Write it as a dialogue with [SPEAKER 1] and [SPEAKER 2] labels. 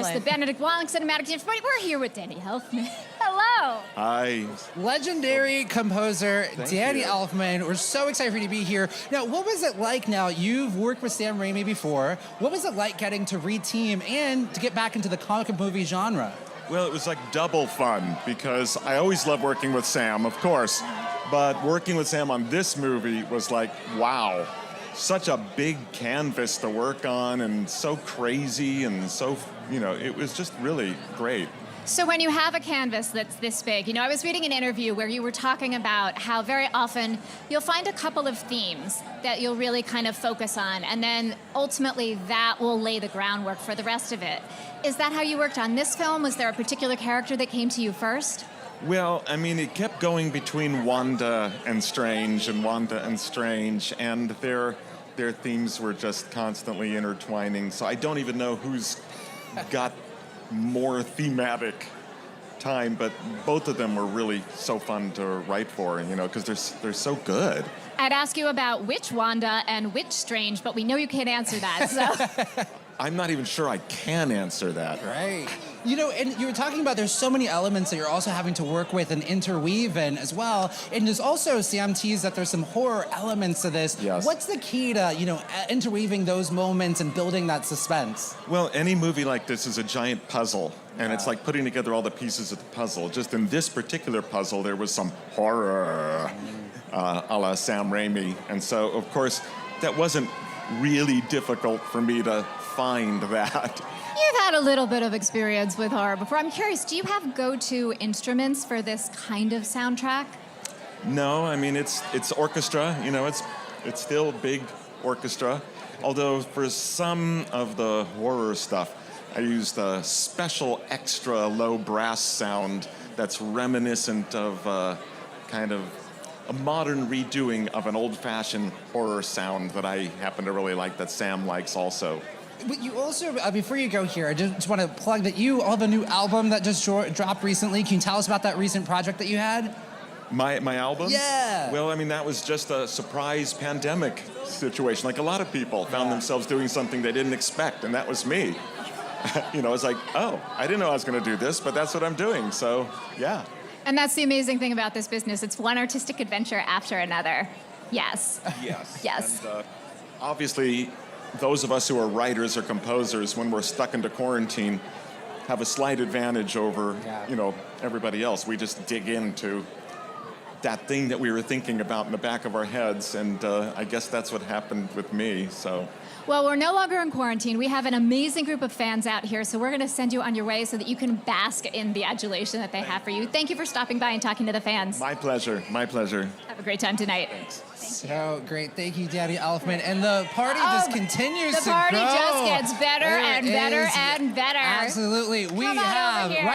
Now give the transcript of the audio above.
[SPEAKER 1] course, the Benedict Wong Cinematic Team. We're here with Danny Elfman. Hello.
[SPEAKER 2] Hi.
[SPEAKER 3] Legendary composer Danny
[SPEAKER 2] you.
[SPEAKER 3] Elfman. We're so excited for you to be here. Now, what was it like now? You've worked with Sam Raimi before. What was it like getting to re-team and to get back into the comic book movie genre?
[SPEAKER 2] Well, it was like double fun because I always love working with Sam, of course. But working with Sam on this movie was like, wow. Such a big canvas to work on and so crazy and so, it was just really great.
[SPEAKER 1] So when you have a canvas that's this big, I was reading an interview where you were talking about how very often you'll find a couple of themes that you'll really kind of focus on, and then ultimately that will lay the groundwork for the rest of it. Is that how you worked on this film? Was there a particular character that came to you first?
[SPEAKER 2] Well, it kept going between Wanda and Strange, and their themes were just constantly intertwining. So I don't even know who's got more thematic time, but both of them were really so fun to write for, because they're so good.
[SPEAKER 1] I'd ask you about which Wanda and which Strange, but we know you can't answer that, so...
[SPEAKER 2] I'm not even sure I can answer that.
[SPEAKER 3] Right. And you were talking about there's so many elements that you're also having to work with and interweave in as well. And there's also, Sam teased that there's some horror elements to this.
[SPEAKER 2] Yes.
[SPEAKER 3] What's the key to, interweaving those moments and building that suspense?
[SPEAKER 2] Well, any movie like this is a giant puzzle, and it's like putting together all the pieces of the puzzle. Just in this particular puzzle, there was some horror, a la Sam Raimi. And so, of course, that wasn't really difficult for me to find that.
[SPEAKER 1] You've had a little bit of experience with horror before. I'm curious, do you have go-to instruments for this kind of soundtrack?
[SPEAKER 2] No, it's orchestra. It's still big orchestra. Although for some of the horror stuff, I used a special extra low brass sound that's reminiscent of kind of a modern redoing of an old-fashioned horror sound that I happen to really like, that Sam likes also.
[SPEAKER 3] But you also, before you go here, I just want to plug that you have a new album that just dropped recently. Can you tell us about that recent project that you had?
[SPEAKER 2] My album?
[SPEAKER 3] Yeah.
[SPEAKER 2] Well, that was just a surprise pandemic situation. Like a lot of people found themselves doing something they didn't expect, and that was me. It's like, oh, I didn't know I was going to do this, but that's what I'm doing, so yeah.
[SPEAKER 1] And that's the amazing thing about this business. It's one artistic adventure after another. Yes.
[SPEAKER 2] Yes.
[SPEAKER 1] Yes.
[SPEAKER 2] And obviously, those of us who are writers or composers, when we're stuck into quarantine, have a slight advantage over, everybody else. We just dig into that thing that we were thinking about in the back of our heads, and I guess that's what happened with me, so...
[SPEAKER 1] Well, we're no longer in quarantine. We have an amazing group of fans out here, so we're going to send you on your way so that you can bask in the adulation that they have for you. Thank you for stopping by and talking to the fans.
[SPEAKER 2] My pleasure. My pleasure.
[SPEAKER 1] Have a great time tonight.
[SPEAKER 2] Thanks.
[SPEAKER 3] So great. Thank you, Danny Elfman. And the party just continues to grow.
[SPEAKER 1] The party just gets better and better and better.
[SPEAKER 3] Absolutely. We
[SPEAKER 1] Come on over
[SPEAKER 3] have...
[SPEAKER 1] here.